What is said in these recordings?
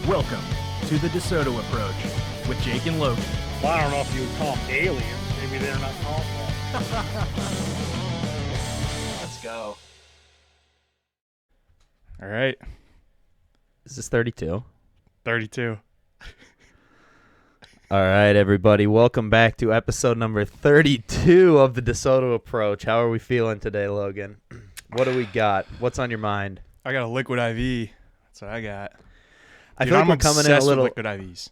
Welcome to the DeSoto approach with Jake and Logan. Well, I don't know if you would call them aliens. Maybe they're not called that. Let's go. All right. Is this 32? 32. All right, everybody. Welcome back to episode number 32 of the DeSoto approach. How are we feeling today, Logan? What do we got? What's on your mind? I got a liquid IV. That's what I got. I Dude, feel like I'm we're coming in a obsessed little. with liquid IVs.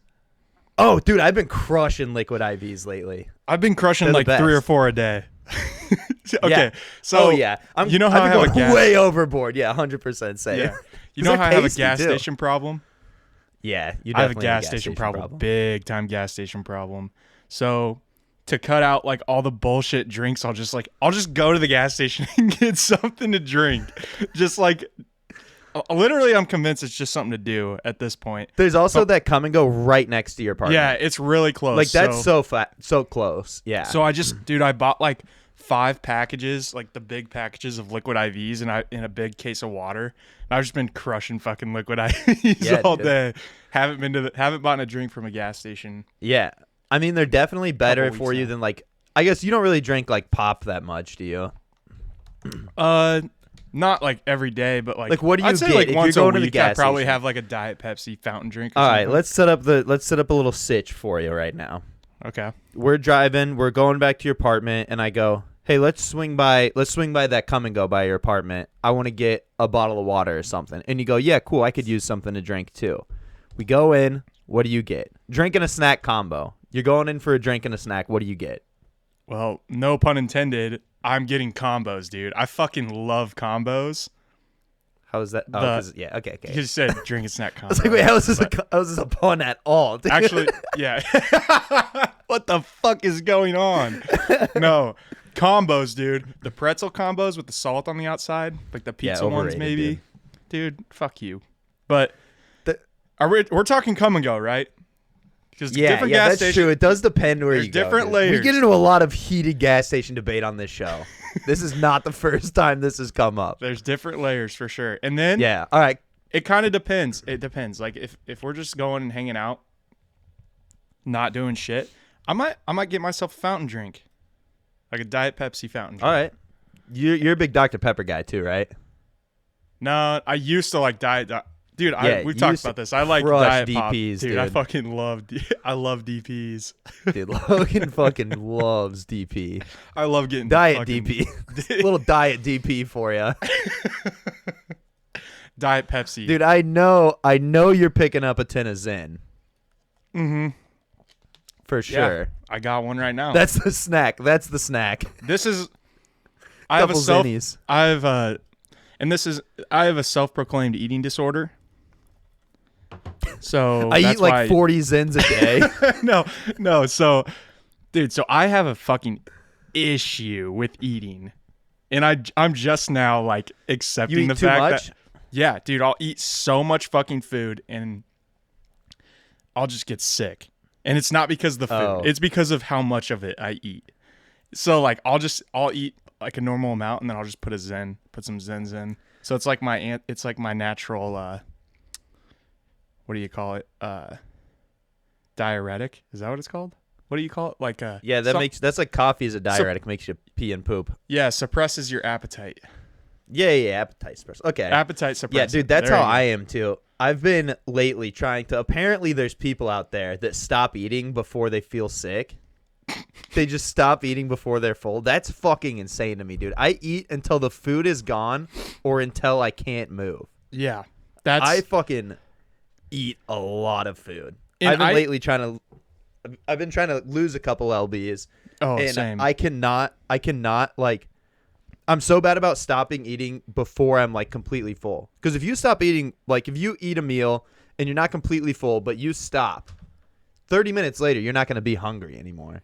Oh, dude, I've been crushing liquid IVs lately. I've been crushing They're the like best. 3 or 4 a day. Okay, Yeah. so yeah, you know how I've I have been a going gas. way overboard. Yeah, 100% same. Yeah. You It's know like how I have a tasty, gas too. station problem? Yeah, you I have a definitely gas station problem. Big time gas station problem. So to cut out like all the bullshit drinks, I'll just go to the gas station and get something to drink. Just like literally, I'm convinced it's just something to do at this point. There's also that come and go right next to your apartment. Yeah, it's really close. like that's so close. Yeah. So I bought like 5 packages, like the big packages of liquid IVs, and in a big case of water. And I've just been crushing fucking liquid IVs all dude. day. Haven't bought a drink from a gas station. Yeah. I mean, they're definitely better Couple for weeks you now. than like. I guess you don't really drink like pop that much, do you? Not like every day, but Like, what do I'd you say get like if once you're a going to the week. I gas probably station? have like a Diet Pepsi fountain drink. Or All right, something. let's set up a little sitch for you right now. Okay. We're driving. We're going back to your apartment, and I go, "Hey, let's swing by that come and go by your apartment. I want to get a bottle of water or something." And you go, "Yeah, cool. I could use something to drink too." We go in. What do you get? Drink and a snack combo. You're going in for a drink and a snack. What do you get? Well, no pun intended. I'm getting combos, dude. I fucking love combos. How is that? Oh, 'cause- yeah. Okay. You just said drink and snack combo. I was like, wait, how is this a pun at all? Dude? Actually, yeah. What the fuck is going on? No. Combos, dude. The pretzel combos with the salt on the outside, like the pizza ones overrated, maybe. Dude, fuck you. But The- we're talking come and go, right? Because Yeah, different gas that's stations, true. It does depend where there's you go. different dude. layers. We get into a lot of heated gas station debate on this show. This is not the first time this has come up. there's different layers for sure. And then Yeah. All right. it kind of depends. It depends. Like if we're just going and hanging out, not doing shit, I might get myself a fountain drink. Like a Diet Pepsi fountain drink. All right. You're a big Dr. Pepper guy too, right? No, I used to like Diet. Dude, Yeah, we've you talked used to about this. I like crush Diet Pop. DPs, dude. I dude. fucking love. I love DPs. Dude, Logan fucking loves DP. I love getting Diet fucking- DP. Little diet DP for you. Diet Pepsi. Dude, I know you're picking up a tin of Zen. Mm-hmm. For Yeah, sure. I got one right now. That's the snack. That's the snack. This is. I have a Couple self. Zennies. I have a, and this is. I have a self-proclaimed eating disorder. So I that's eat like why 40 Zens a day. no. So, dude, so I have a fucking issue with eating, and I'm just now like accepting You eat the too fact much? that yeah, dude, I'll eat so much fucking food and I'll just get sick, and it's not because of the food, Oh. it's because of how much of it I eat. So like I'll eat like a normal amount, and then I'll just put some Zens in. So it's like my natural. What do you call it? Diuretic? Is that what it's called? What do you call it? Like Yeah, that's like coffee as a diuretic, makes you pee and poop. yeah, suppresses your appetite. Yeah, appetite suppressor. Okay. Appetite suppressor. Yeah, dude, that's There how you go. I am too. I've been lately trying to. Apparently, there's people out there that stop eating before they feel sick. They just stop eating before they're full. That's fucking insane to me, dude. I eat until the food is gone or until I can't move. Yeah, that's I fucking eat a lot of food. And I've been lately I've been trying to lose a couple lbs. oh And same. I cannot like. I'm so bad about stopping eating before I'm like completely full. Because if you stop eating, like if you eat a meal and you're not completely full, but you stop, 30 minutes later, you're not going to be hungry anymore.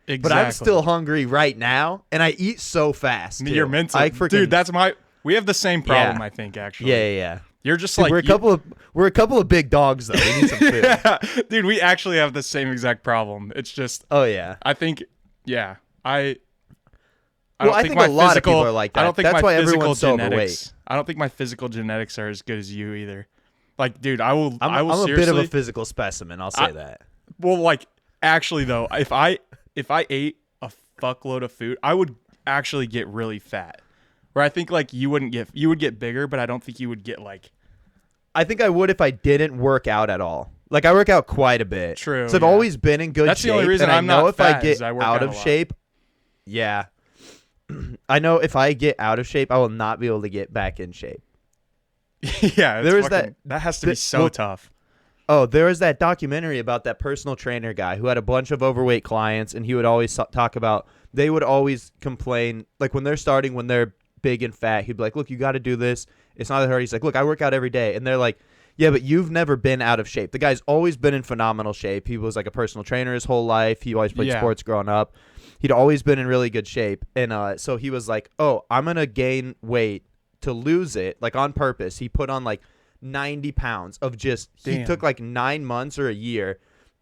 exactly. But I'm still hungry right now, and I eat so fast. Too. You're meant to, I freaking, dude. That's we have the same problem. Yeah. I think actually. yeah. You're just Dude, like we're a couple of big dogs though. We need some food. yeah, dude. We actually have the same exact problem. It's just Oh yeah. I think yeah Well, I think a lot of people are like that. I don't think That's my why physical everyone's so genetics. overweight. I don't think my physical genetics are as good as you either. Like, dude, I will I'm a seriously, bit of a physical specimen. I'll say that. well, like, actually though, if I ate a fuckload of food, I would actually get really fat. Where I think like you would get bigger, but I don't think you would get like. I think I would if I didn't work out at all. Like I work out quite a bit. True. So I've always been in good shape. That's the only reason and I'm I know not if fat I get is I work out out a of lot. shape. Yeah. I know if I get out of shape, I will not be able to get back in shape. Yeah, There is that has to be so tough. Oh, there was that documentary about that personal trainer guy who had a bunch of overweight clients, and he would always talk about, they would always complain, like when they're starting, when they're big and fat, he'd be like, look, you got to do this. It's not that hard. He's like, look, I work out every day. And they're like, yeah, but you've never been out of shape. The guy's always been in phenomenal shape. He was like a personal trainer his whole life. He always played sports growing up. He'd always been in really good shape. And so he was like, oh, I'm going to gain weight to lose it, like on purpose. He put on like 90 pounds of just, he took like 9 months or a year,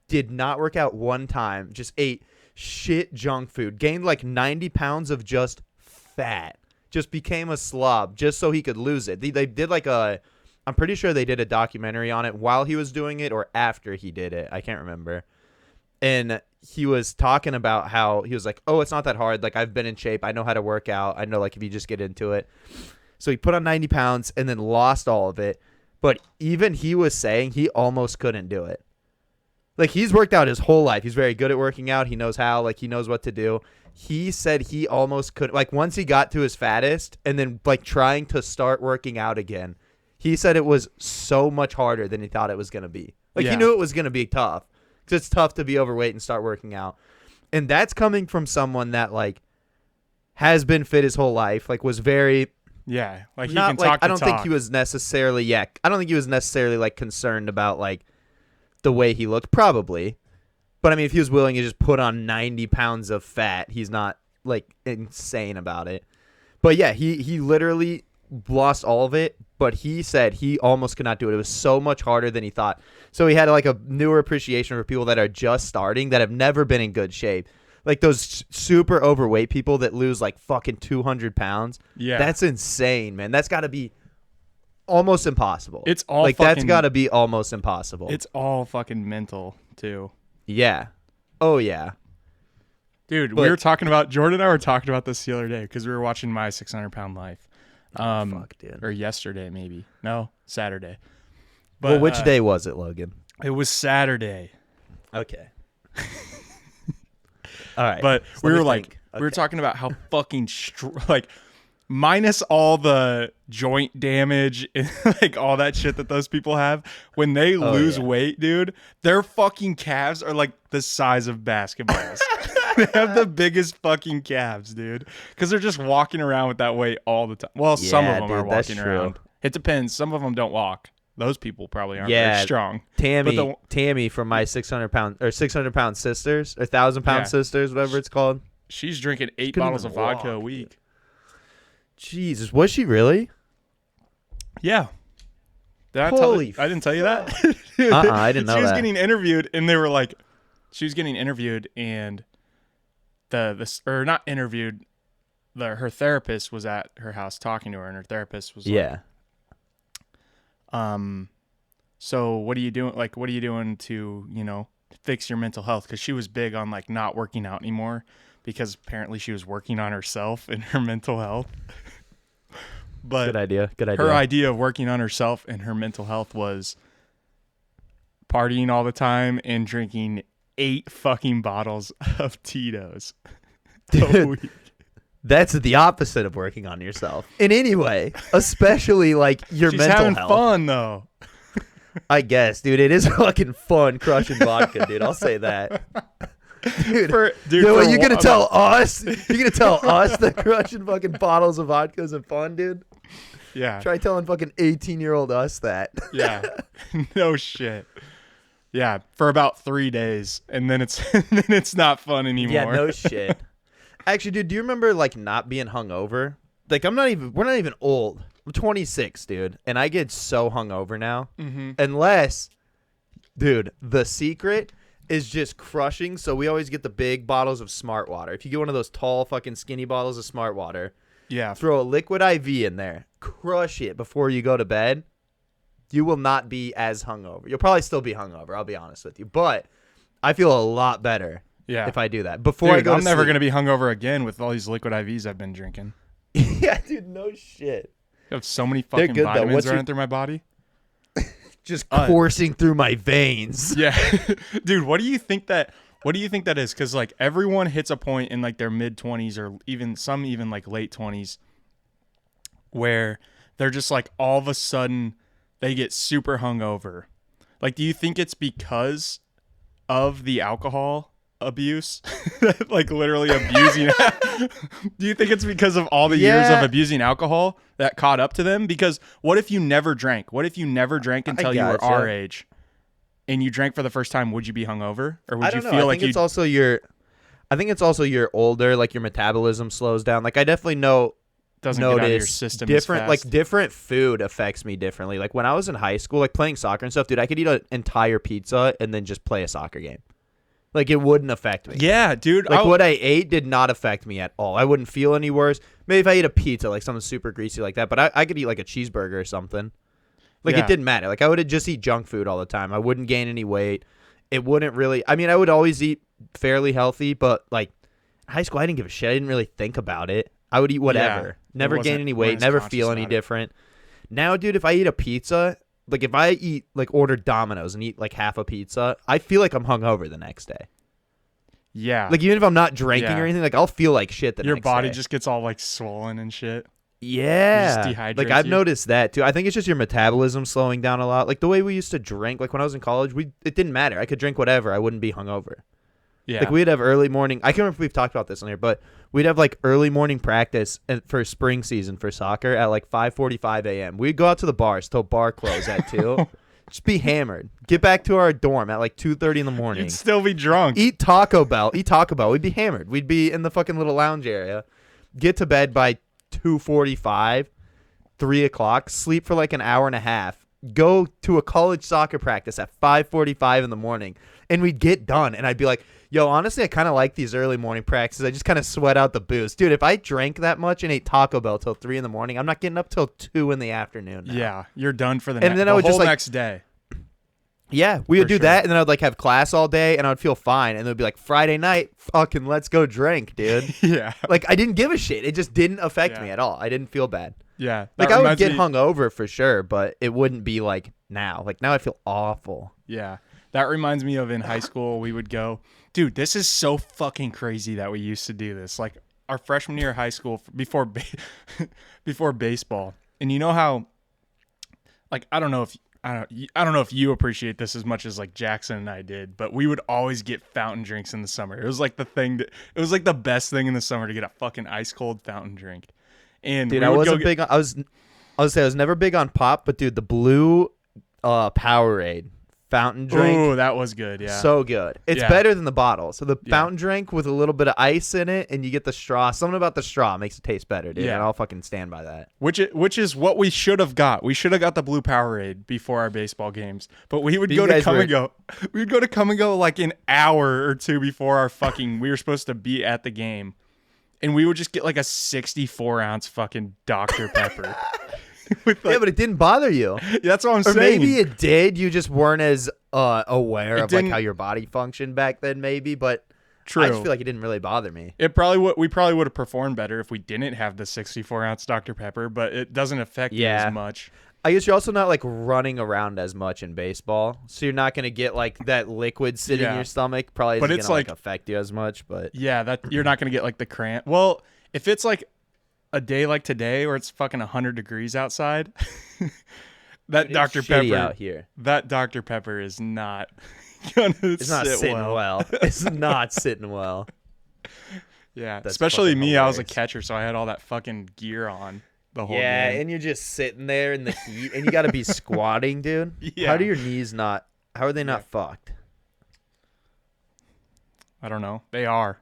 did not work out one time, just ate shit junk food, gained like 90 pounds of just fat, just became a slob just so he could lose it. They did like I'm pretty sure they did a documentary on it while he was doing it or after he did it. I can't remember. And he was talking about how he was like, oh, it's not that hard. Like I've been in shape. I know how to work out. I know like if you just get into it. So he put on 90 pounds and then lost all of it. But even he was saying he almost couldn't do it. Like he's worked out his whole life. He's very good at working out. He knows how, like he knows what to do. He said he almost couldn't, like once he got to his fattest and then like trying to start working out again, he said it was so much harder than he thought it was going to be. Like he knew it was going to be tough because it's tough to be overweight and start working out. And that's coming from someone that like has been fit his whole life, like was very... Yeah, like he not can like talk. I don't think he was necessarily I don't think he was necessarily like concerned about like the way he looked, probably. But I mean, if he was willing to just put on 90 pounds of fat, he's not like insane about it. But yeah, he literally lost all of it. But he said he almost could not do it. It was so much harder than he thought. So he had like a newer appreciation for people that are just starting, that have never been in good shape. Like those super overweight people that lose like fucking 200 pounds. Yeah. That's insane, man. That's got to be almost impossible. It's all like fucking, that's got to be almost impossible. It's all fucking mental too. Yeah. Oh yeah. Dude, we were talking about, Jordan and I were talking about this the other day because we were watching My 600-Pound Life. Fuck, dude. Or yesterday maybe. No, Saturday. But, well, which day was it, Logan? It was Saturday. Okay. All right. But so we were like, think. we were talking about how fucking, like, minus all the joint damage and like all that shit that those people have, when they lose weight, dude, their fucking calves are like the size of basketballs. They have the biggest fucking calves, dude, because they're just walking around with that weight all the time. Well, some of them are walking around. It depends. Some of them don't walk. Those people probably aren't very strong. Tammy from My 600-pound sisters, or 1,000-pound sisters, whatever it's called. She's drinking 8 bottles of vodka a week. Dude. Jesus, was she really? Yeah. I didn't tell you that? I didn't know that. She was getting interviewed, and they were like, and her therapist was at her house talking to her, and her therapist was like, so what are you doing? Like, what are you doing to, fix your mental health? Because she was big on like not working out anymore because apparently she was working on herself and her mental health. But good idea. Her idea of working on herself and her mental health was partying all the time and drinking 8 fucking bottles of Tito's a week. That's the opposite of working on yourself in any way, especially like your mental health. She's having fun though. I guess, dude. It is fucking fun crushing vodka, dude. I'll say that. Dude, you gonna tell us? You gonna tell us that crushing fucking bottles of vodka is fun, dude? Yeah. Try telling fucking 18-year-old us that. Yeah. No shit. Yeah, for about 3 days, and then it's not fun anymore. Yeah, no shit. Actually, dude, do you remember like not being hungover? Like we're not even old. I'm 26, dude, and I get so hungover now. Mm-hmm. Unless, dude, the secret is just crushing. So we always get the big bottles of Smart Water. If you get one of those tall fucking skinny bottles of Smart Water, throw a liquid IV in there, crush it before you go to bed. You will not be as hungover. You'll probably still be hungover, I'll be honest with you. But I feel a lot better if I do that. Before I go I'm never going to be hungover again with all these liquid IVs I've been drinking. Yeah, dude, no shit. I have so many fucking good, though. vitamins running through my body. Just coursing through my veins. Yeah. Dude, what do you think that is? Because like everyone hits a point in like their mid-20s or even like late 20s where they're just like all of a sudden they get super hungover. Like, do you think it's because of the alcohol abuse? Like literally abusing. Do you think it's because of all the years of abusing alcohol that caught up to them? Because what if you never drank? What if you never drank until you were our age and you drank for the first time? Would you be hungover, or would you feel like it's also your I think it's also you're older, like your metabolism slows down. Like I definitely doesn't get out of your system different, as fast. like different food affects me differently. Like when I was in high school, like playing soccer and stuff, dude, I could eat an entire pizza and then just play a soccer game. Like it wouldn't affect me. Yeah, dude. Like what I ate did not affect me at all. I wouldn't feel any worse. Maybe if I ate a pizza, like something super greasy like that, but I could eat like a cheeseburger or something. Like it didn't matter. Like I would just eat junk food all the time. I wouldn't gain any weight. It wouldn't really. I mean, I would always eat fairly healthy, but like high school, I didn't give a shit. I didn't really think about it. I would eat whatever. Yeah, never gain any weight. Never feel any different. Now, dude, if I eat a pizza, like if I order Domino's and eat like half a pizza, I feel like I'm hungover the next day. Yeah. Like even if I'm not drinking or anything, like I'll feel like shit the next day. Your body just gets all like swollen and shit. Yeah. Just dehydrates like I've you. noticed that too. I think it's just your metabolism slowing down a lot. Like the way we used to drink, like when I was in college, it didn't matter. I could drink whatever. I wouldn't be hungover. Yeah. Like we'd have early morning. I can't remember if we've talked about this on here, but we'd have like early morning practice for spring season for soccer at like 5:45 a.m. We'd go out to the bars till bar close at 2. Just be hammered. Get back to our dorm at like 2:30 in the morning. You'd still be drunk. Eat Taco Bell. We'd be hammered. We'd be in the fucking little lounge area. Get to bed by 2:45, 3 o'clock. Sleep for like an hour and a half. Go to a college soccer practice at 5:45 in the morning. And we'd get done. And I'd be like, yo, honestly, I kind of like these early morning practices. I just kind of sweat out the booze. Dude, if I drank that much and ate Taco Bell till 3 in the morning, I'm not getting up till 2 in the afternoon now. Yeah, you're done for the whole next day. Yeah, we would do that, and then I would like have class all day, and I would feel fine. And it would be like Friday night, fucking let's go drink, dude. Yeah. Like I didn't give a shit. It just didn't affect me at all. I didn't feel bad. Yeah. Like I would get hungover for sure, but it wouldn't be like now. Like now I feel awful. Yeah. That reminds me of in high school, we would go, dude, this is so fucking crazy that we used to do this. Like our freshman year of high school before baseball. And you know how, like, I don't know if you appreciate this as much as like Jackson and I did, but we would always get fountain drinks in the summer. It was like it was like the best thing in the summer to get a fucking ice cold fountain drink. And dude, I wasn't big on, I was never big on pop, but dude, the blue Powerade fountain drink. Ooh, that was good. Yeah. So good. It's better than the bottle. So the fountain drink with a little bit of ice in it, and you get the straw. Something about the straw makes it taste better, dude. Yeah. And I'll fucking stand by that. Which is what we should have got. We should have got the blue Powerade before our baseball games. But we would go to come and go. We would go to come and go like an hour or two before our fucking we were supposed to be at the game. And we would just get like a 64-ounce fucking Dr. Pepper. With like, yeah, but it didn't bother you. That's what I'm saying. Or maybe it did. You just weren't as aware of like how your body functioned back then, maybe. But true. I just feel like it didn't really bother me. We probably would have performed better if we didn't have the 64-ounce Dr. Pepper, but it doesn't affect you as much. I guess you're also not like running around as much in baseball, so you're not gonna get like that liquid sitting in your stomach. Probably isn't gonna like affect you as much. But yeah, that you're not gonna get like the cramp. Well, if it's like a day like today where it's fucking 100 degrees outside, that Dr. Pepper out here. That Dr. Pepper is not gonna it's not sit sitting well. It's not sitting well. Yeah, that's especially me. Hilarious. I was a catcher, so I had all that fucking gear on the whole game. And you're just sitting there in the heat, and you got to be squatting, dude. Yeah. How do your knees not? How are they not fucked? I don't know. They are.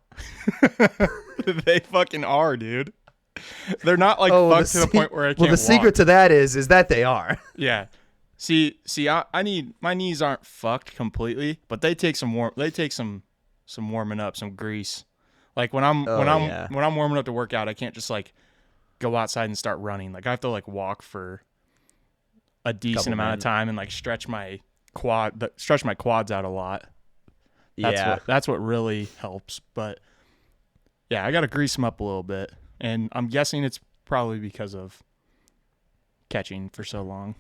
They fucking are, dude. They're not like fucked to the point where I can't Well, the secret to that is that they are. Yeah. See, I need my knees aren't fucked completely, but they take some warming up, some grease. Like when I'm warming up to work out, I can't just like go outside and start running. Like I have to like walk for a decent amount of time and like stretch my quads out a lot. That's what really helps. But yeah, I got to grease them up a little bit. And I'm guessing it's probably because of catching for so long.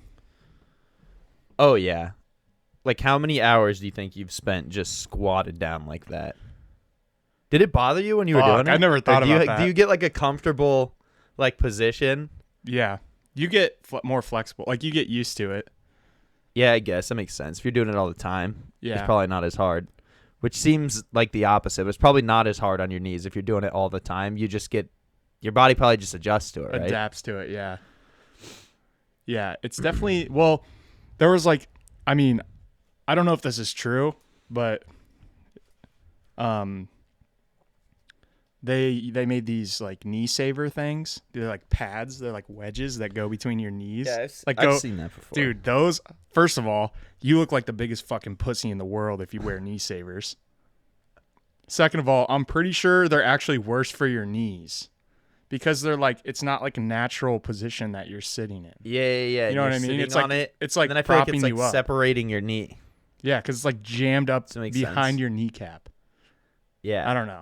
Oh, yeah. Like, how many hours do you think you've spent just squatted down like that? Did it bother you when you were doing it? I never thought about that. Do you get, like, a comfortable, like, position? Yeah. You get more flexible. Like, you get used to it. Yeah, I guess. That makes sense. If you're doing it all the time, yeah, it's probably not as hard. Which seems like the opposite. It's probably not as hard on your knees if you're doing it all the time. You just get... Your body probably just adjusts to it, right? Adapts to it, yeah. Yeah, it's definitely... Well, there was, like... I mean, I don't know if this is true, but... They made these like knee saver things. They're like pads. They're like wedges that go between your knees. Yeah, I've seen that before. Dude, those, first of all, you look like the biggest fucking pussy in the world if you wear knee savers. Second of all, I'm pretty sure they're actually worse for your knees because they're like, it's not like a natural position that you're sitting in. Yeah. You know what I mean? It's like it's like then I feel like propping it's like you up. separating your knee. Yeah, because it's like jammed up behind sense. your kneecap. Yeah. I don't know.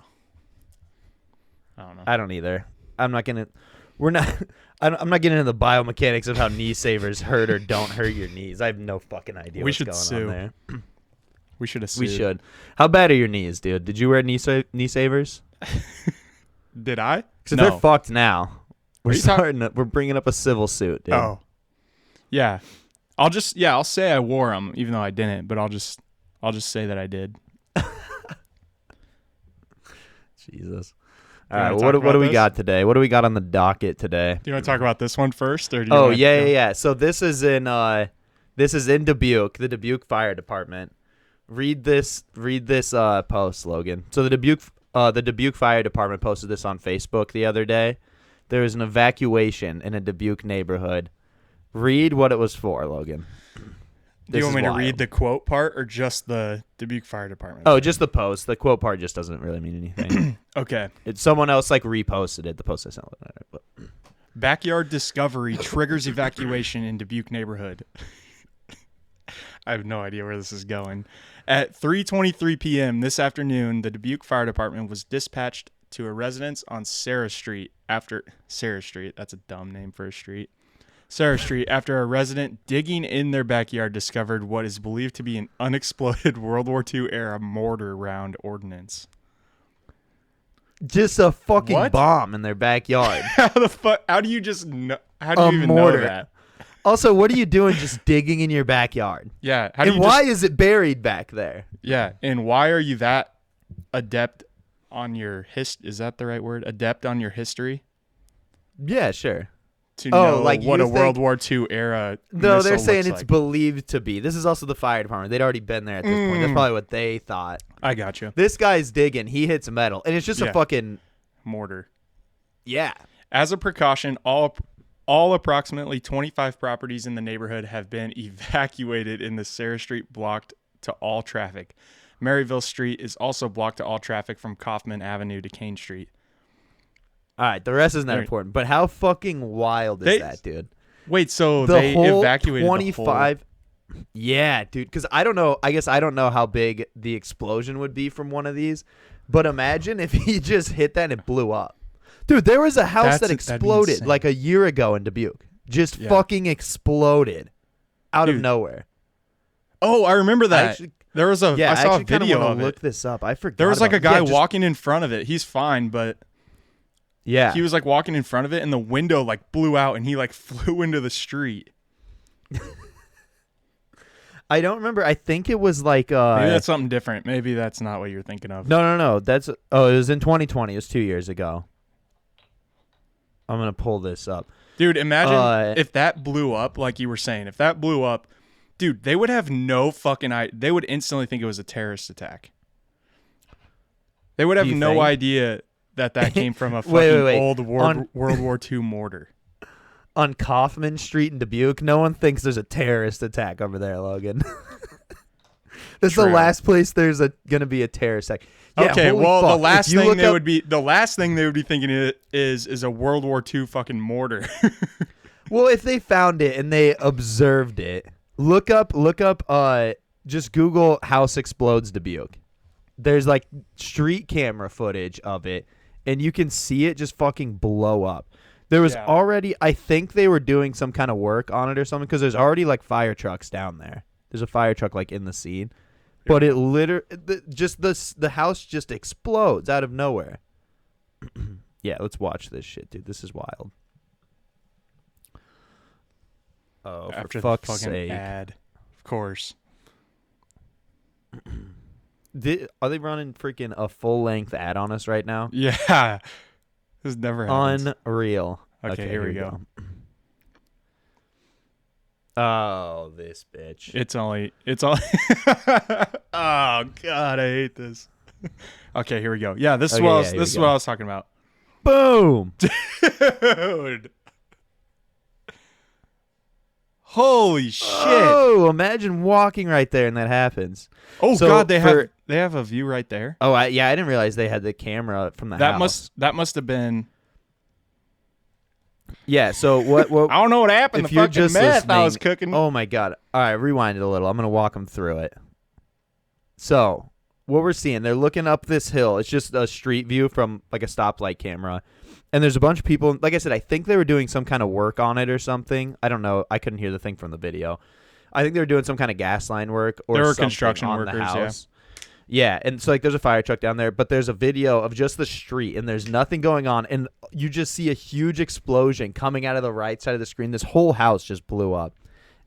I don't either. I'm not getting into the biomechanics of how knee savers hurt or don't hurt your knees. I have no fucking idea what's going on there. We should have sued. We should. How bad are your knees, dude? Did you wear knee savers? Did I? Because no. they're fucked now. We're bringing up a civil suit, dude. Oh. Yeah. I'll say I wore them even though I didn't, but I'll just say that I did. Jesus. All right, what do we got today? What do we got on the docket today? Do you want to talk about this one first, or do you? Yeah. So this is in Dubuque, the Dubuque Fire Department. Read this post, Logan. So the Dubuque Fire Department posted this on Facebook the other day. There was an evacuation in a Dubuque neighborhood. Read what it was for, Logan. Do you want me to read the quote part or just the Dubuque Fire Department? Oh, just the post. The quote part just doesn't really mean anything. Okay. It's someone else like reposted it. The post I sent. But. Backyard discovery triggers evacuation in Dubuque neighborhood. I have no idea where this is going. At 3:23 p.m. this afternoon, the Dubuque Fire Department was dispatched to a residence on Sarah Street after Sarah Street. That's a dumb name for a street. Sarah Street, after a resident digging in their backyard discovered what is believed to be an unexploded World War II era mortar round ordnance. Just a fucking bomb in their backyard. How the fuck? How do you just know? How do you even know that? Also, what are you doing just digging in your backyard? Yeah. Why is it buried back there? Yeah. And why are you that adept on your Is that the right word? Adept on your history? Yeah, sure. To know what a World War II era. No, they're saying it's believed to be. This is also the fire department. They'd already been there at this point. That's probably what they thought. I got you. This guy's digging. He hits metal, and it's just a fucking mortar. Yeah. As a precaution, all approximately 25 properties in the neighborhood have been evacuated in the Sarah Street blocked to all traffic. Maryville Street is also blocked to all traffic from Kaufman Avenue to Kane Street. All right, the rest is not important, but how fucking wild is that, dude? Wait, so they evacuated 25? Yeah, dude, because I don't know. I guess I don't know how big the explosion would be from one of these, but imagine if he just hit that and it blew up. Dude, there was a house that exploded like a year ago in Dubuque. Just fucking exploded out of nowhere. Oh, I remember that. There was I saw a video of it. Look this up. I forgot. There was like a guy walking in front of it. He's fine, but yeah, he was like walking in front of it, and the window like blew out, and he like flew into the street. I don't remember. I think it was like maybe that's something different. Maybe that's not what you're thinking of. No. It was in 2020. It was 2 years ago. I'm gonna pull this up, dude. Imagine if that blew up, like you were saying. If that blew up, dude, they would have no fucking idea. They would instantly think it was a terrorist attack. They would have no idea that came from a fucking old World War II mortar. On Kaufman Street in Dubuque, no one thinks there's a terrorist attack over there, Logan. This is the last place there's gonna be a terrorist attack. Yeah, okay, well, fuck. the last thing they would be thinking is a World War II fucking mortar. Well, if they found it and they observed it, look up just Google house explodes Dubuque. There's like street camera footage of it, and you can see it just fucking blow up. There was already, I think they were doing some kind of work on it or something, because there's already like fire trucks down there. There's a fire truck like in the scene, but it literally the house just explodes out of nowhere. Yeah, let's watch this shit, dude. This is wild. Oh, After for fuck's the fucking sake! ad, of course. Are they running freaking a full length ad on us right now? Yeah, this never happens. Unreal. Okay, here we go. Oh, this bitch. It's all. Oh God, I hate this. Okay, here we go. Yeah, this is what this is what I was talking about. Boom, dude. Holy shit! Oh, imagine walking right there and that happens. Oh God, they have a view right there. Oh, I didn't realize they had the camera from the house. That must have been. Yeah. So what? I don't know what happened. If The you're fucking just meth I was listening- cooking. Oh my God! All right, rewind it a little. I'm gonna walk them through it. So what we're seeing, they're looking up this hill. It's just a street view from like a stoplight camera. And there's a bunch of people. Like I said, I think they were doing some kind of work on it or something. I don't know. I couldn't hear the thing from the video. I think they were doing some kind of gas line work or there were something construction on workers, the house. Yeah, and so like there's a fire truck down there, but there's a video of just the street and there's nothing going on, and you just see a huge explosion coming out of the right side of the screen. This whole house just blew up.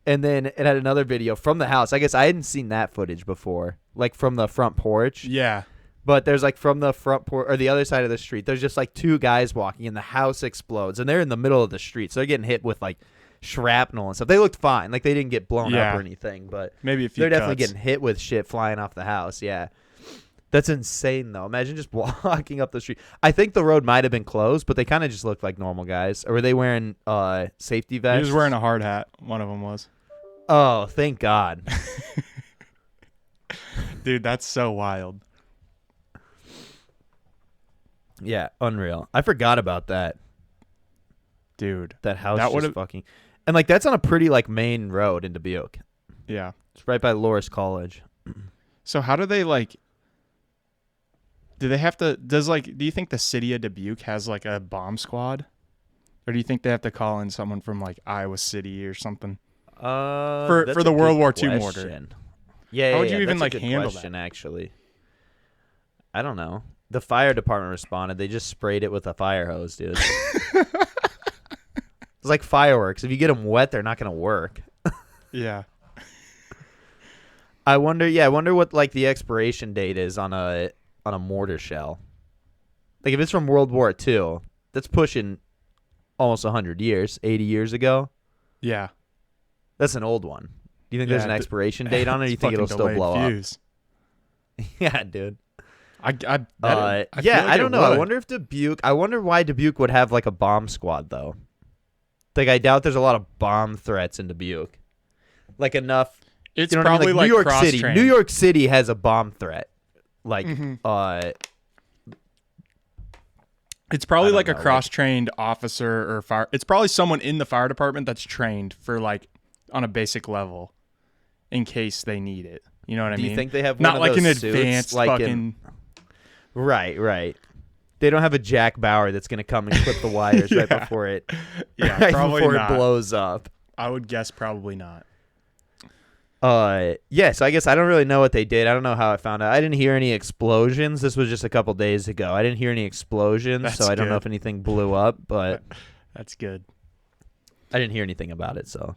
And then it had another video from the house. I guess I hadn't seen that footage before, like from the front porch. Yeah. But there's like from the front porch or the other side of the street, there's just like two guys walking and the house explodes and they're in the middle of the street. So they're getting hit with like shrapnel and stuff. They looked fine. Like they didn't get blown up or anything, but maybe a few they're definitely cuts. getting hit with shit flying off the house. Yeah. That's insane though. Imagine just walking up the street. I think the road might have been closed, but they kind of just looked like normal guys. Or were they wearing safety vests? He was wearing a hard hat. One of them was. Oh, thank God. Dude, that's so wild. Yeah, unreal. I forgot about that. Dude. That house That just would've- fucking... And, like, that's on a pretty, like, main road in Dubuque. Yeah. It's right by Loris College. So how do they, like... Do they have to... Do you think the city of Dubuque has, like, a bomb squad? Or do you think they have to call in someone from, like, Iowa City or something? For That's the a World good War II mortar. question. Yeah, How would you that's even, a like, good handle question, actually. I don't know. The fire department responded. They just sprayed it with a fire hose, dude. It's like fireworks. If you get them wet, they're not going to work. Yeah. I wonder what like the expiration date is on a mortar shell. Like if it's from World War II, that's pushing almost 100 years, 80 years ago. Yeah. That's an old one. Do you think there's an expiration date on it, or do you It's think it'll fucking still blow fuse. up? Yeah, dude. I Yeah, feel like I don't know. would. I wonder if I wonder why Dubuque would have like a bomb squad though. Like I doubt there's a lot of bomb threats in Dubuque. Like enough. It's you know what I mean? probably like New York City. cross-trained. New York City has a bomb threat. Like It's probably I don't like a know, cross-trained officer or fire. It's probably someone in the fire department that's trained for like on a basic level in case they need it. You know what I mean? Do you think they have not one like of an those suits, advanced like fucking? Right. They don't have a Jack Bauer that's going to come and clip the wires right before it Yeah, probably before not. it blows up. I would guess probably not. Yeah, so I guess I don't really know what they did. I don't know how I found out. I didn't hear any explosions. This was just a couple days ago. I didn't hear any explosions, That's so I don't know good. if anything blew up, but That's good. I didn't hear anything about it, so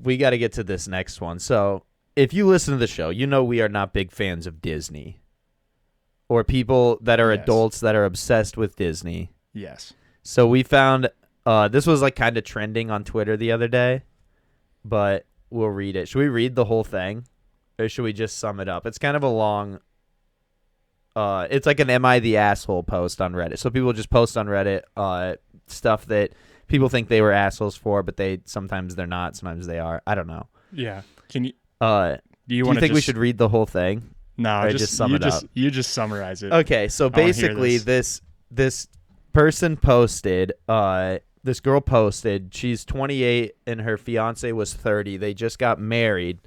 we got to get to this next one. So, if you listen to the show, you know we are not big fans of Disney or people that are Yes. adults that are obsessed with Disney. Yes. So we found this was like kind of trending on Twitter the other day, but we'll read it. Should we read the whole thing, or should we just sum it up? It's kind of a long. It's like an "Am I the asshole?" post on Reddit. So people just post on Reddit stuff that people think they were assholes for, but sometimes they're not. Sometimes they are. I don't know. Yeah. Can you? Do you want to think we should read the whole thing? No, or just sum you it just up? you just summarize it. Okay, so I wanna hear basically this person posted this girl posted. She's 28 and her fiance was 30. They just got married,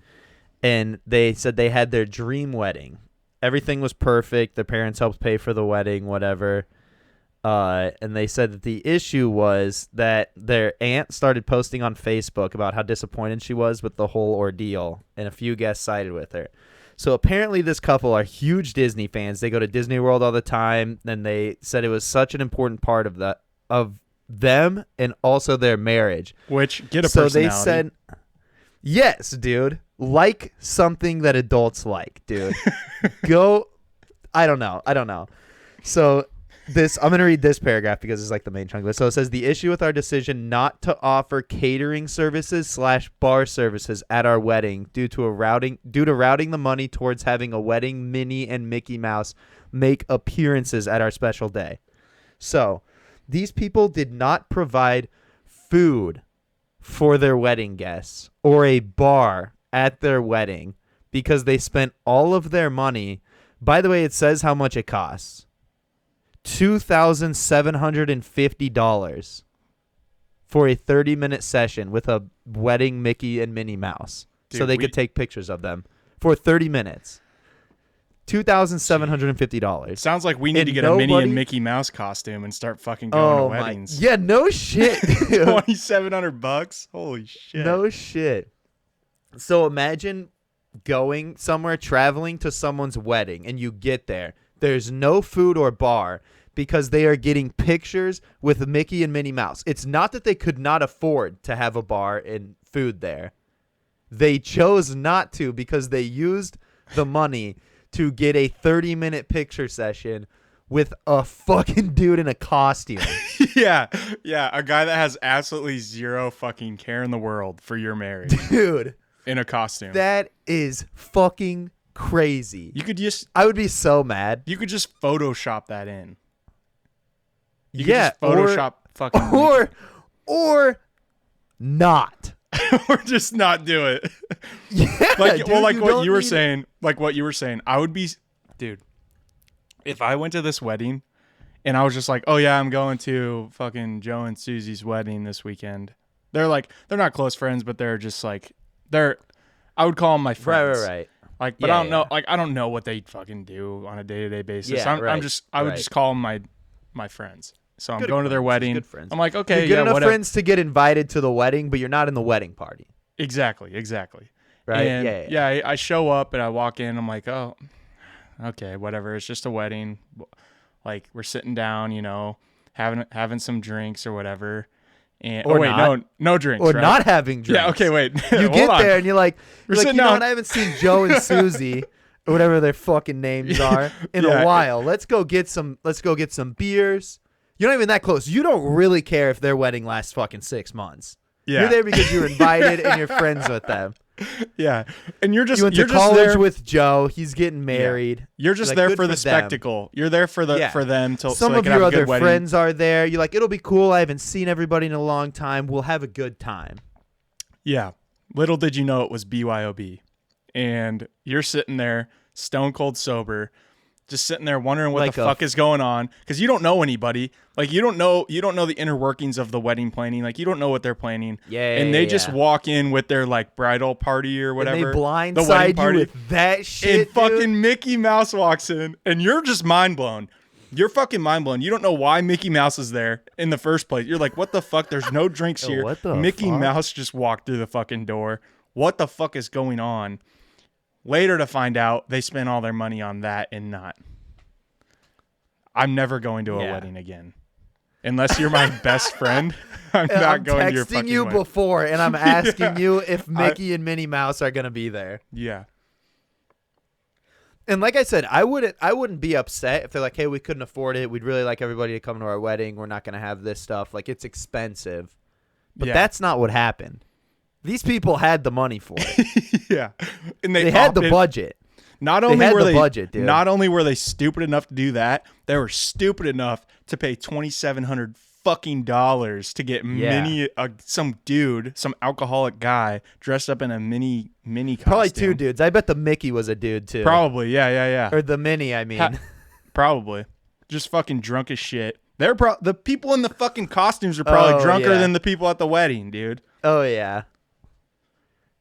and they said they had their dream wedding. Everything was perfect. Their parents helped pay for the wedding, whatever. And they said that the issue was that their aunt started posting on Facebook about how disappointed she was with the whole ordeal, and a few guests sided with her. So apparently this couple are huge Disney fans. They go to Disney World all the time, and they said it was such an important part of them and also their marriage. Which, get a so personality. they said, yes, dude, like something that adults like, dude. Go, I don't know. So I'm going to read this paragraph because it's like the main chunk of it. So it says, the issue with our decision not to offer catering services / bar services at our wedding due to routing the money towards having a wedding Minnie and Mickey Mouse make appearances at our special day. So these people did not provide food for their wedding guests or a bar at their wedding because they spent all of their money. By the way, it says how much it costs. $2,750 for a 30-minute session with a wedding Mickey and Minnie Mouse. Dude, so they could take pictures of them for 30 minutes. $2,750. Sounds like we need to get a Minnie and Mickey Mouse costume and start fucking going to weddings. Yeah, no shit. Dude. $2,700. Holy shit. No shit. So imagine going somewhere, traveling to someone's wedding, and you get there. There's no food or bar because they are getting pictures with Mickey and Minnie Mouse. It's not that they could not afford to have a bar and food there. They chose not to because they used the money to get a 30-minute picture session with a fucking dude in a costume. Yeah. A guy that has absolutely zero fucking care in the world for your marriage. Dude. In a costume. That is fucking crazy. I would be so mad. You could just Photoshop that in. You yeah, could just Photoshop fucking or not. or just not do it. Yeah, like dude, what you were saying, I would be, dude, if I went to this wedding and I was just like, oh yeah, I'm going to fucking Joe and Susie's wedding this weekend. They're not close friends, but they're just like, I would call them my friends. Right. Like, but I don't know. Like, I don't know what they fucking do on a day-to-day basis. Yeah, I would just call them my friends. So I'm Good going to their friends, wedding. good friends. I'm like, okay, you're good enough whatever. friends to get invited to the wedding, but you're not in the wedding party. Exactly. Right? And yeah. I show up and I walk in. I'm like, oh, okay, whatever. It's just a wedding. Like, we're sitting down, having some drinks or whatever. And no drinks. Or right? not having drinks. Yeah. Okay. Wait. You get there and you're like, sitting you know down. what? I haven't seen Joe and Susie or whatever their fucking names are in a while. Let's go get some beers. You're not even that close. You don't really care if their wedding lasts fucking 6 months. Yeah. You're there because you're invited and you're friends with them. Yeah. And you went to college with Joe. He's getting married. Yeah. You're just there for the spectacle. You're there for them till some so of they can your have a other good wedding. friends are there. You're like, it'll be cool. I haven't seen everybody in a long time. We'll have a good time. Yeah. Little did you know it was BYOB. And you're sitting there stone cold sober, just sitting there wondering what the fuck is going on, because you don't know anybody. Like, you don't know the inner workings of the wedding planning. Like, you don't know what they're planning. Yeah. And they just walk in with their like bridal party or whatever. And they blindside you with that shit. And fucking Mickey Mouse walks in, and you're just mind blown. You're fucking mind blown. You don't know why Mickey Mouse is there in the first place. You're like, what the fuck? There's no drinks here. What the Mickey fuck? Mouse just walked through the fucking door. What the fuck is going on? Later to find out they spent all their money on that and not. I'm never going to a wedding again. Unless you're my best friend, I'm not going to your fucking wedding. I'm texting you wedding. before, and I'm asking you if Mickey and Minnie Mouse are going to be there. Yeah. And like I said, I wouldn't be upset if they're like, hey, we couldn't afford it. We'd really like everybody to come to our wedding. We're not going to have this stuff. Like, it's expensive. But that's not what happened. These people had the money for it. Yeah. And they had the budget. Not only had were the budget, dude. Not only were they stupid enough to do that, they were stupid enough to pay $2,700 fucking dollars to get some alcoholic guy dressed up in a mini costume. Probably two dudes. I bet the Mickey was a dude too. Probably, yeah. Or the Minnie, I mean. Probably. Just fucking drunk as shit. The people in the fucking costumes are probably drunker yeah. than the people at the wedding, dude. Oh yeah.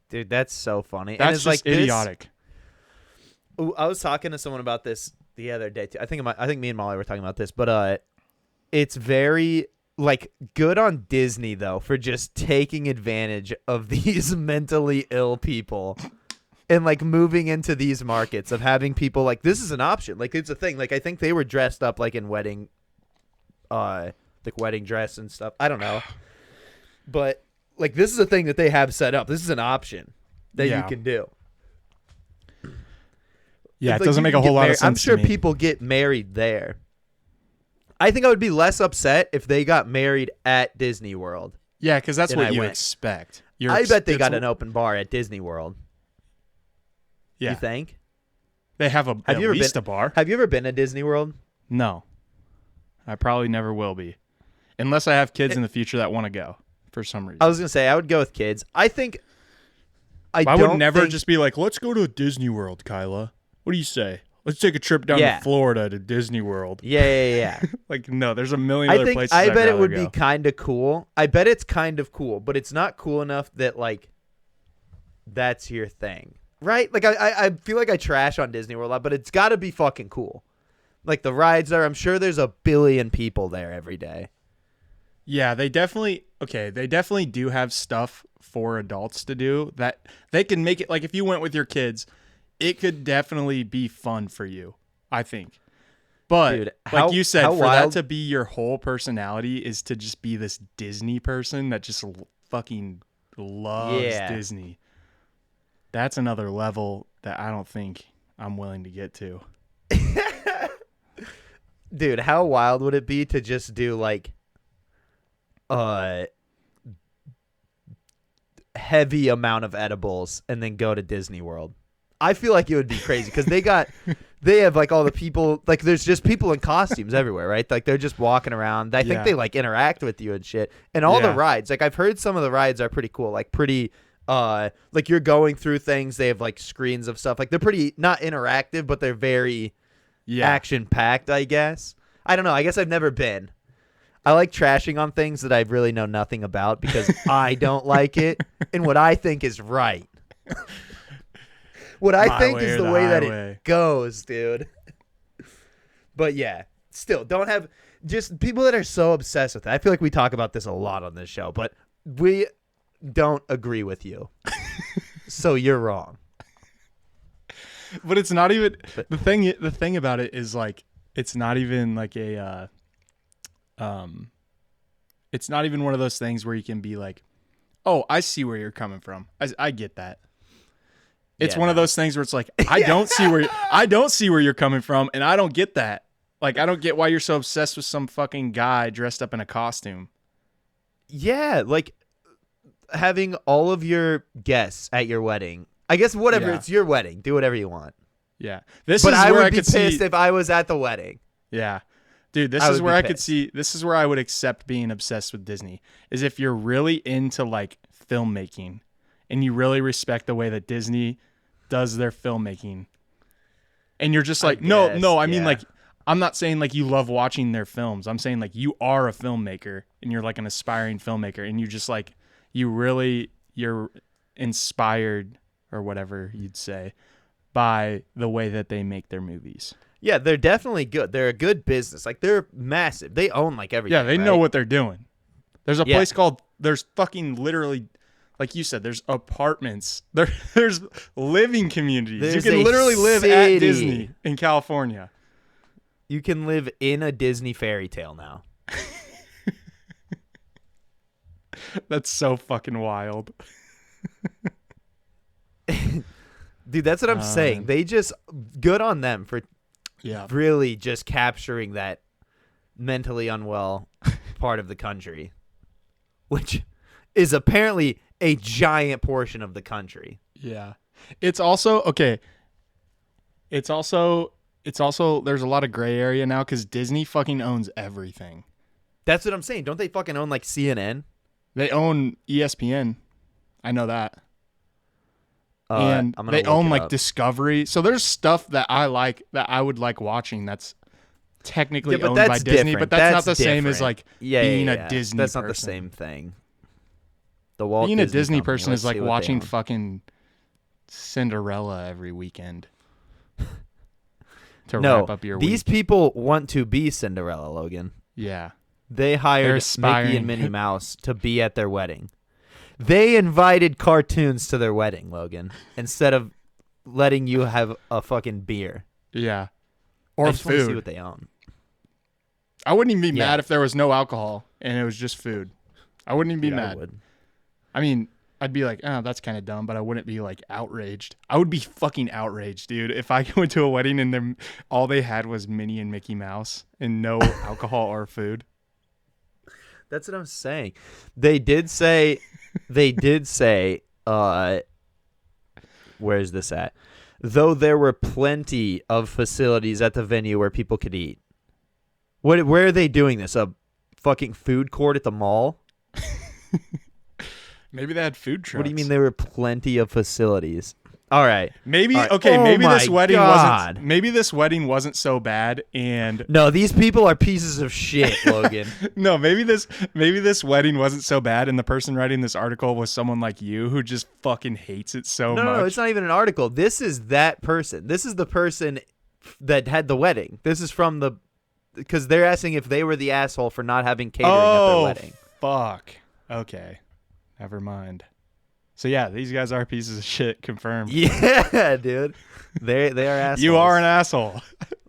Dude, that's so funny. That's and it's just like idiotic. Ooh, I was talking to someone about this the other day too. I think me and Molly were talking about this, but it's very like good on Disney though for just taking advantage of these mentally ill people and like moving into these markets of having people like this is an option. Like it's a thing. Like I think they were dressed up like in wedding like wedding dress and stuff. I don't know. But like this is a thing that they have set up. This is an option that you can do. Yeah, Like, it doesn't make a whole lot of sense. I'm sure to me. people get married there. I think I would be less upset if they got married at Disney World. Yeah, because that's and what I you went. expect. I bet they got an open bar at Disney World. Yeah, You think? they have a Have you ever least been- a bar. Have you ever been to Disney World? No, I probably never will be, unless I have kids in the future that want to go for some reason. I was gonna say I would go with kids. I think. I would never just be like, let's go to Disney World, Kyla. What do you say? Let's take a trip down Yeah. to Florida to Disney World. Yeah. Like, no, there's a million I other think places. I I'd bet it rather would go. be kind of cool. I bet it's kind of cool, but it's not cool enough that like that's your thing, right? Like I feel like I trash on Disney World a lot, but it's got to be fucking cool. Like the rides there, I'm sure there's a billion people there every day. Yeah, they definitely do have stuff for adults to do that they can make it like if you went with your kids, it could definitely be fun for you, I think. But Dude, like you said, for wild- that to be your whole personality is to just be this Disney person that just fucking loves Disney. That's another level that I don't think I'm willing to get to. Dude, how wild would it be to just do like heavy amount of edibles and then go to Disney World? I feel like it would be crazy because they have like all the people, like there's just people in costumes everywhere, right? Like they're just walking around. I think they like interact with you and shit. And all the rides, like I've heard some of the rides are pretty cool, like pretty like you're going through things. They have like screens of stuff. Like they're pretty not interactive, but they're very action packed, I guess. I don't know. I guess I've never been. I like trashing on things that I really know nothing about because I don't like it and what I think is right. What I think is the way that it goes, dude. But yeah, still don't have just people that are so obsessed with it. I feel like we talk about this a lot on this show, but we don't agree with you. So you're wrong. But it's not even the thing about it is like it's not even like a it's not even one of those things where you can be like, oh, I see where you're coming from. I get that. It's one of those things where it's like I don't see where you're coming from, and I don't get that. Like I don't get why you're so obsessed with some fucking guy dressed up in a costume. Yeah, like having all of your guests at your wedding. I guess whatever, it's your wedding. Do whatever you want. Yeah. But I would be pissed if I was at the wedding. Yeah. Dude, this is where I would accept being obsessed with Disney is if you're really into like filmmaking and you really respect the way that Disney does their filmmaking. And you're just like, I mean like I'm not saying like you love watching their films. I'm saying like you are a filmmaker and you're like an aspiring filmmaker and you just like you're inspired or whatever you'd say by the way that they make their movies. Yeah, they're definitely good. They're a good business. Like they're massive. They own like everything. Yeah, they know what they're doing. There's a place called there's fucking literally like you said, there's apartments. There's living communities. You can literally live at Disney in California. You can live in a Disney fairy tale now. That's so fucking wild. Dude, that's what I'm saying. They just good on them for really just capturing that mentally unwell part of the country, which is apparently a giant portion of the country. Yeah. It's also okay. It's also there's a lot of gray area now because Disney fucking owns everything. That's what I'm saying. Don't they fucking own like CNN? They own ESPN. I know that. And they own like Discovery. So there's stuff that I like that I would like watching that's technically Yeah, but owned that's by Disney, different. but that's not That's the same as different. like Yeah, being yeah, a yeah. Disney That's not the person. same thing. The Walt Being a Disney Disney Company, person let's is like see what they watching own. fucking Cinderella every weekend. To No, wrap up your these week. people want to be Cinderella, Logan. Yeah. They They're hired Mickey aspiring. and Minnie Mouse to be at their wedding. They invited cartoons to their wedding, Logan, instead of letting you have a fucking beer. Yeah. I Or just want to see food. what they own. I wouldn't even be Yeah. mad if there was no alcohol and it was just food. I wouldn't even be Dude, I mad. would. I mean, I'd be like, oh, that's kind of dumb, but I wouldn't be like outraged. I would be fucking outraged, dude. If I went to a wedding and all they had was Minnie and Mickey Mouse and no alcohol or food. That's what I'm saying. They did say, where's this at? Though there were plenty of facilities at the venue where people could eat. Where are they doing this? A fucking food court at the mall? Maybe they had food trucks. What do you mean there were plenty of facilities? All right. Maybe All right. okay. Oh Maybe this my wedding God. wasn't. Maybe this wedding wasn't so bad, and No, these people are pieces of shit, Logan. no, maybe this wedding wasn't so bad, and the person writing this article was someone like you who just fucking hates it so much. No, it's not even an article. This is that person. This is the person that had the wedding. This is from the because they're asking if they were the asshole for not having catering at their wedding. Fuck. Okay. Never mind. So yeah, these guys are pieces of shit. Confirmed. Yeah, dude. They are assholes. You are an asshole.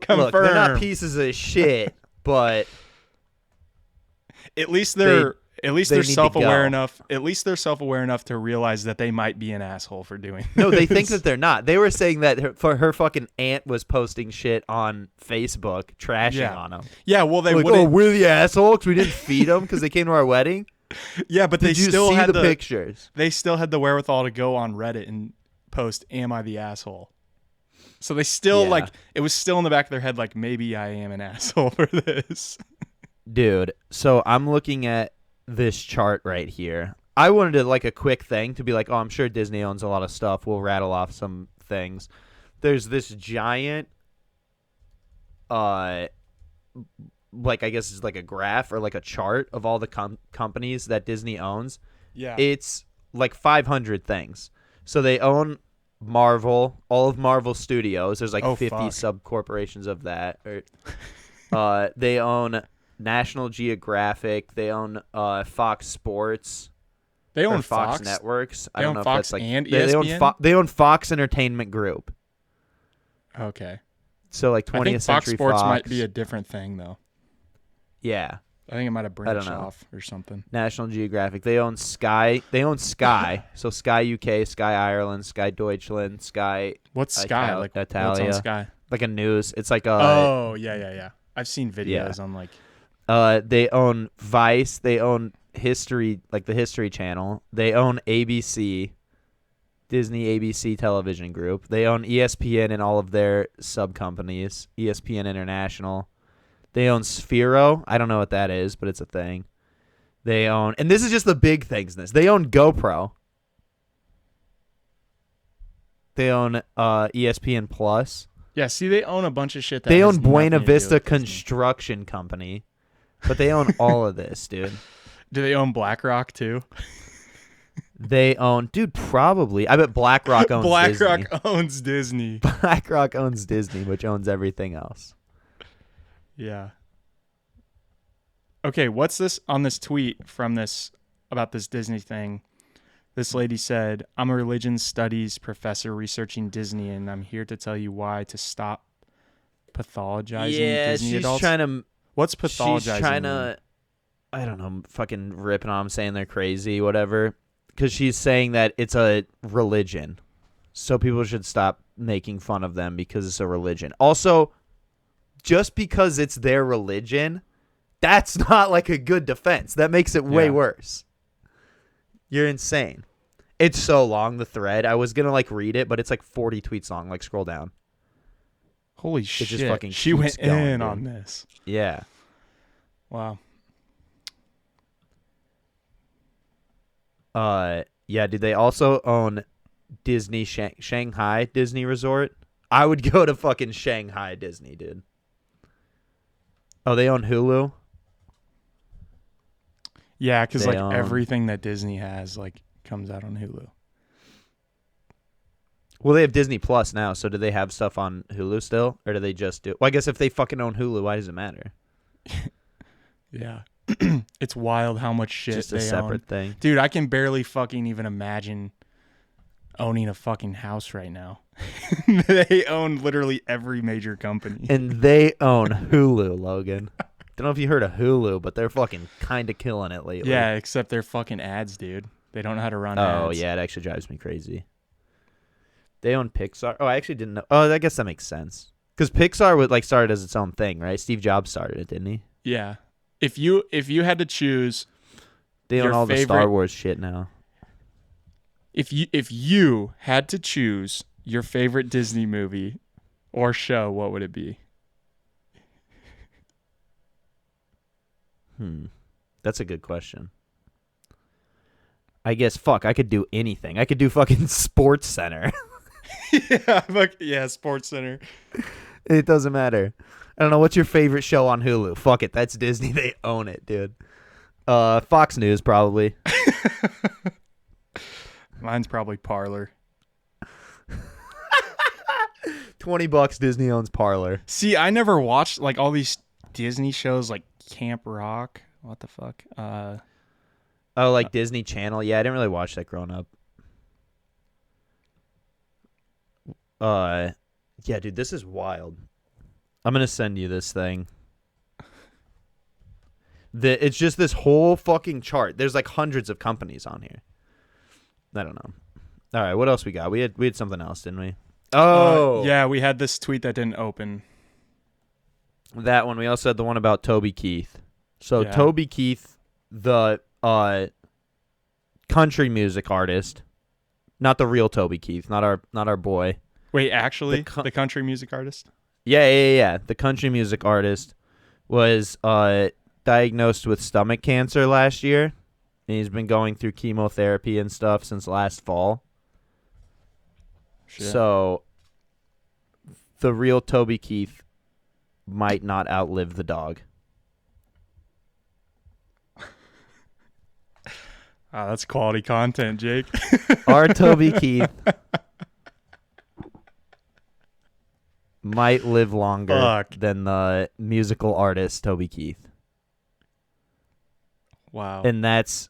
Confirmed. Look, they're not pieces of shit, but At least they're they need to self-aware go. enough. At least they're self-aware enough to realize that they might be an asshole for doing. no, they think this. that they're not. They were saying that her fucking aunt was posting shit on Facebook, trashing on them. Yeah, well, they Like, wouldn't. oh, we're the assholes because we didn't feed them because they came to our wedding. Yeah, but they Did you still see had the pictures? They still had the wherewithal to go on Reddit and post, "Am I the asshole?" So they still Yeah. it was still in the back of their head, like maybe I am an asshole for this. Dude, so I'm looking at this chart right here. I wanted to like a quick thing to be like, oh, I'm sure Disney owns a lot of stuff. We'll rattle off some things. There's this giant, like I guess it's like a graph or like a chart of all the companies that Disney owns. Yeah. It's like 500 things. So they own Marvel, all of Marvel Studios. There's like 50 fuck. sub corporations of that. Or, they own National Geographic. They own Fox Sports. They Or own Fox Fox. Networks. I They don't own know if Fox that's like and they own ESPN? they own Fox Entertainment Group. Okay. So like 20th I think Fox Century Sports Fox. might be a different thing though. Yeah. I think it might have I don't branched know. off or something. National Geographic. They own Sky. They own Sky. So Sky UK, Sky Ireland, Sky Deutschland, Sky What's Sky? Like what's Italia. on Sky? like a news. It's like a Oh yeah. I've seen videos on like. they own Vice. They own History, like the History Channel. They own ABC, Disney ABC Television Group. They own ESPN and all of their sub companies. ESPN International. They own Sphero. I don't know what that is, but it's a thing. They own, and this is just the big things. They own GoPro. They own ESPN Plus. Yeah, see, they own a bunch of shit. That They has own Buena nothing to do Vista with Disney. Construction Company, but they own all of this, dude. Do they own BlackRock too? They own, dude, probably. I bet BlackRock owns BlackRock Disney. owns Disney. BlackRock owns Disney, which owns everything else. Yeah. Okay, what's this on this tweet from this about this Disney thing? This lady said, "I'm a religion studies professor researching Disney, and I'm here to tell you why to stop pathologizing Disney she's adults." trying to. What's pathologizing? She's trying mean? to. I don't know, fucking ripping on them, saying they're crazy, whatever. Because she's saying that it's a religion, so people should stop making fun of them because it's a religion. Also, just because it's their religion, that's not like a good defense. That makes it way Yeah. worse. You're insane. It's so long, the thread. I was gonna like read it, but it's like 40 tweets long. Like scroll down. Holy just shit! fucking She keeps went going, in dude. on this. Yeah. Wow. Yeah, dude, they also own Disney Shanghai Disney Resort. I would go to fucking Shanghai Disney, dude. Oh, they own Hulu? Yeah, because They like own- everything that Disney has like comes out on Hulu. Well, they have Disney Plus now, so do they have stuff on Hulu still? Or do they just do... Well, I guess if they fucking own Hulu, why does it matter? Yeah. It's wild how much shit Just a they separate own. thing. Dude, I can barely fucking even imagine owning a fucking house right now. They own literally every major company. And they own Hulu, Logan. Don't know if you heard of Hulu, but they're fucking kind of killing it lately. Yeah, except they're fucking ads, dude. They don't know how to run ads. Oh, yeah, it actually drives me crazy. They own Pixar. Oh, I actually didn't know. Oh, I guess that makes sense. Because Pixar would like started as its own thing, right? Steve Jobs started it, didn't he? Yeah. If you had to choose, They own your all the Star favorite- Wars shit now. if you had to choose your favorite Disney movie or show, what would it be? That's a good question. I guess, I could do anything. I could do fucking Sports Center. Yeah, Sports Center. It doesn't matter. I don't know. What's your favorite show on Hulu? Fuck it. That's Disney. They own it, dude. Fox News, probably. Mine's probably Parlor. $20 Disney owns Parlor. See, I never watched like all these Disney shows like Camp Rock. What the fuck? Oh, like Disney Channel? Yeah, I didn't really watch that growing up. Yeah, dude, this is wild. I'm gonna send you this thing. It's just this whole fucking chart. There's like hundreds of companies on here. I don't know. All right, what else we got? We had something else, didn't we? Oh, Yeah, we had this tweet that didn't open. that one. We also had the one about Toby Keith. So Yeah. Toby Keith, the country music artist, not the real Toby Keith, not our boy. Wait, actually, The the country music artist? Yeah. The country music artist was diagnosed with stomach cancer last year, and he's been going through chemotherapy and stuff since last fall. Shit. So the real Toby Keith might not outlive the dog. Oh, that's quality content, Jake. Our Toby Keith might live longer Fuck. than the musical artist Toby Keith. Wow. And that's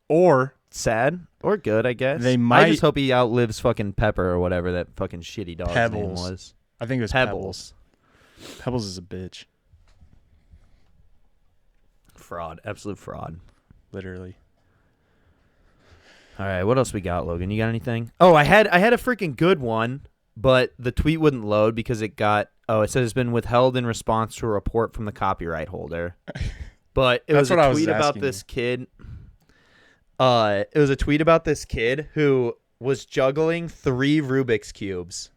Or sad or good, I guess. They I might- just hope he outlives fucking Pepper or whatever that fucking shitty dog's name Pebbles. was. I think it was Pebbles. Pebbles. Pebbles is a bitch, Fraud. Absolute fraud. literally. All right, what else we got, Logan? You got anything? Oh, I had a freaking good one, but the tweet wouldn't load because it says it's been withheld in response to a report from the copyright holder. But it was That's what I a was tweet about asking this kid. It was a tweet about this kid who was juggling 3 Rubik's cubes.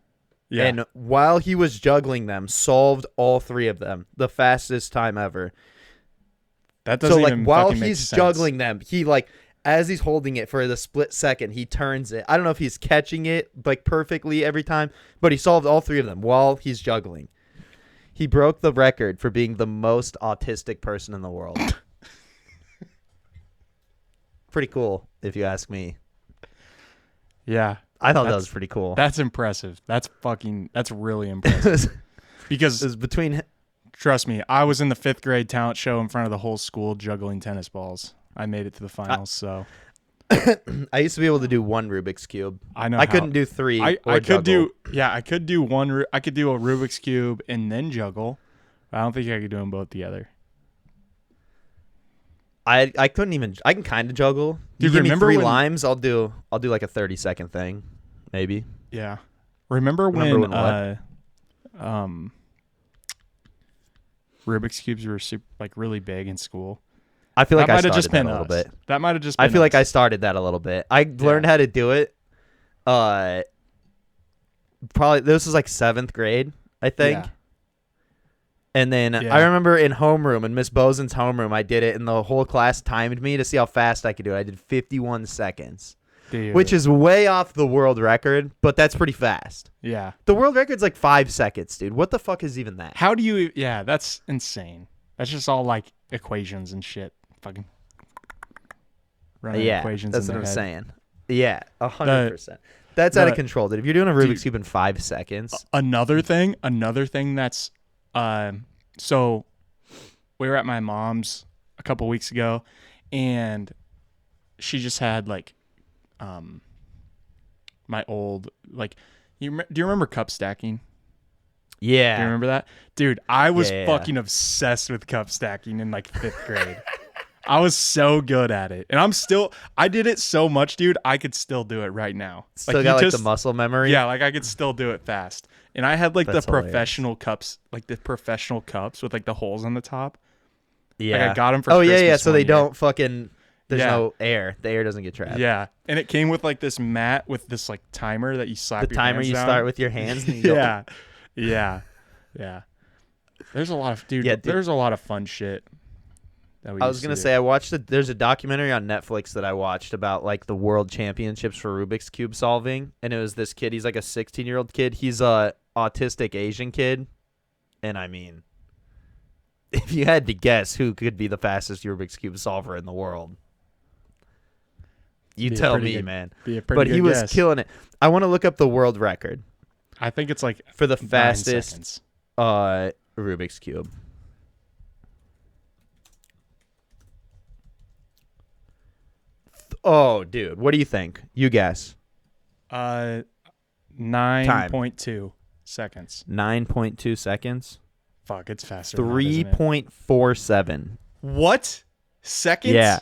Yeah. And while he was juggling them, solved all 3 of them, the fastest time ever. That doesn't So like even while fucking make he's sense. juggling them, he like as he's holding it for the split second, he turns it. I don't know if he's catching it like perfectly every time, but he solved all 3 of them while he's juggling. He broke the record for being the most autistic person in the world. Pretty cool, if you ask me. Yeah. I thought that That's- was pretty cool. That's impressive. That's really impressive. It Because was between trust me, I was in the 5th grade talent show in front of the whole school juggling tennis balls. I made it to the finals, so I used to be able to do 1 Rubik's cube. I know I how- couldn't do 3. I or could juggle. I could do one. I could do a Rubik's cube and then juggle. I don't think I could do them both together. I couldn't even. I can kind of juggle. You Dude, give me remember 3 when- limes, I'll do like a 30-second thing, maybe. Yeah. Remember Remember when what? Rubik's cubes were really big in school? I feel like That I might have started just been that a little us. bit. That might have just been I feel like us. I started that a little bit. I learned how to do it. Probably this was like 7th grade, I think. Yeah. And then Yeah. I remember in homeroom, in Miss Bozen's homeroom, I did it, and the whole class timed me to see how fast I could do it. I did 51 seconds. Dude. which is way off the world record, but that's pretty fast. Yeah. The world record's like 5 seconds, dude. What the fuck is even that? How do you? Yeah, that's insane. That's just all like equations and shit. Fucking running equations. That's in what I'm their head. saying. Yeah, 100%. That's out of control, dude. If you're doing a Rubik's Cube in 5 seconds. Another thing that's so we were at my mom's a couple weeks ago, and she just had like my old like do you remember cup stacking? Yeah. Do you remember that? Dude, I was Yeah. fucking obsessed with cup stacking in like 5th grade. I was so good at it. And I did it so much, dude, I could still do it right now. Still got like the muscle memory? Yeah, like I could still do it fast. And I had like That's the professional cups, with like the holes on the top. Yeah. Like I got them for Christmas. Christmas So one they year. don't fucking, there's Yeah. no air. The air doesn't get trapped. Yeah. And it came with like this mat with this like timer that you slap The your timer hands you down. start with your hands. And you go, Yeah. Yeah. Yeah. There's a lot of there's a lot of fun shit that we I was used to gonna do. say there's a documentary on Netflix that I watched about like the world championships for Rubik's Cube solving, and it was this kid. He's like a 16-year-old kid. He's a autistic Asian kid, and I mean, if you had to guess who could be the fastest Rubik's Cube solver in the world, you Be a tell pretty me, good- man. be a pretty But he good was guess. killing it. I want to look up the world record I think it's like for the 9 fastest seconds. Rubik's Cube. Oh, dude, what do you think? You guess. 9.2 seconds. 9.2 seconds. Fuck, it's faster. than that, isn't it? 3.47. What? Seconds? Yeah.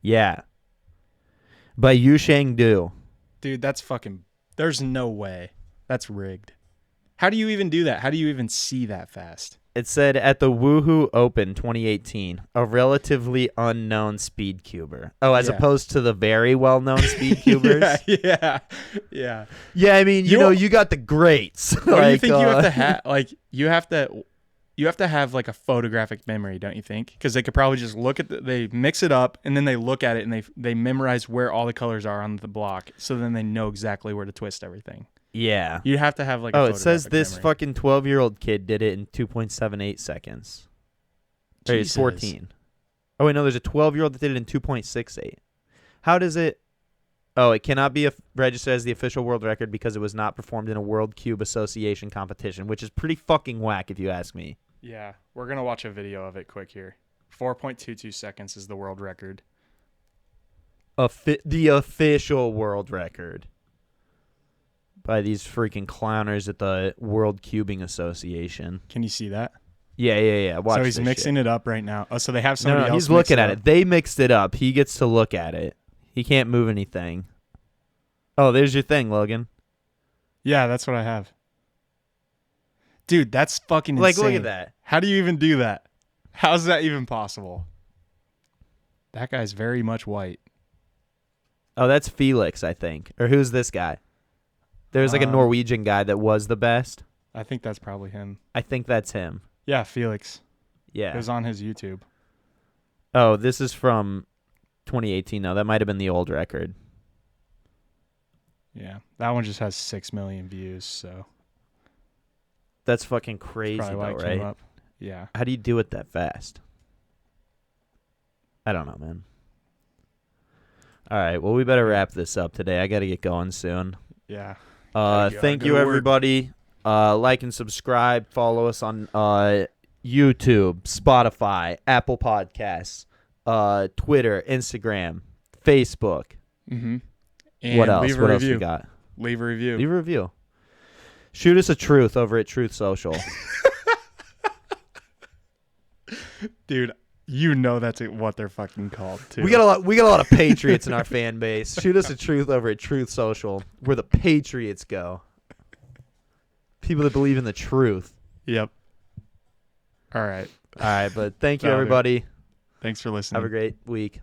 Yeah. By Yu Shangdu. Dude, that's fucking. There's no way. That's rigged. How do you even do that? How do you even see that fast? It said at the Woohoo Open 2018, a relatively unknown speed cuber. Oh, as Yeah. opposed to the very well-known speed cubers. Yeah. Yeah, I mean, you know, you got the greats. What do you think you have to have? Like, you have to have like a photographic memory, don't you think? Because they could probably just look at they mix it up and then they look at it and they memorize where all the colors are on the block, so then they know exactly where to twist everything. Yeah. You have to have like. Oh, it says photographic this memory. fucking 12-year-old kid did it in 2.78 seconds. Or he's Jesus. 14. Oh, wait, no, there's a 12-year-old that did it in 2.68. How does it... Oh, it cannot be registered as the official world record because it was not performed in a World Cube Association competition, which is pretty fucking whack if you ask me. Yeah, we're gonna watch a video of it quick here. 4.22 seconds is the world record. The official world record. By these freaking clowners at the World Cubing Association. Can you see that? Yeah. Watch so he's this mixing shit. it up right now. Oh, so they have somebody No, else. he's mix looking at up. it. They mixed it up. He gets to look at it. He can't move anything. Oh, there's your thing, Logan. Yeah, that's what I have. Dude, that's fucking insane. Like, look at that. How do you even do that? How's that even possible? That guy's very much white. Oh, that's Felix, I think. Or who's this guy? There's like a Norwegian guy that was the best. I think that's probably him. I think that's him. Yeah, Felix. Yeah. It was on his YouTube. Oh, this is from 2018. No, that might have been the old record. Yeah, that one just has 6 million views, so That's fucking crazy, probably why though, it came right? up. Yeah. How do you do it that fast? I don't know, man. All right, well, we better wrap this up today. I got to get going soon. Yeah. Thank Go you, to work. everybody. Like and subscribe. Follow us on YouTube, Spotify, Apple Podcasts, Twitter, Instagram, Facebook. Mm-hmm. And What else? Leave a What else review. we got? Leave a review. Leave a review. Shoot us a truth over at Truth Social. Dude, you know that's what they're fucking called, too. We got a lot of patriots in our fan base. Shoot us a truth over at Truth Social, where the patriots go. People that believe in the truth. Yep. All right. All right, but thank you, Got it. everybody. Thanks for listening. Have a great week.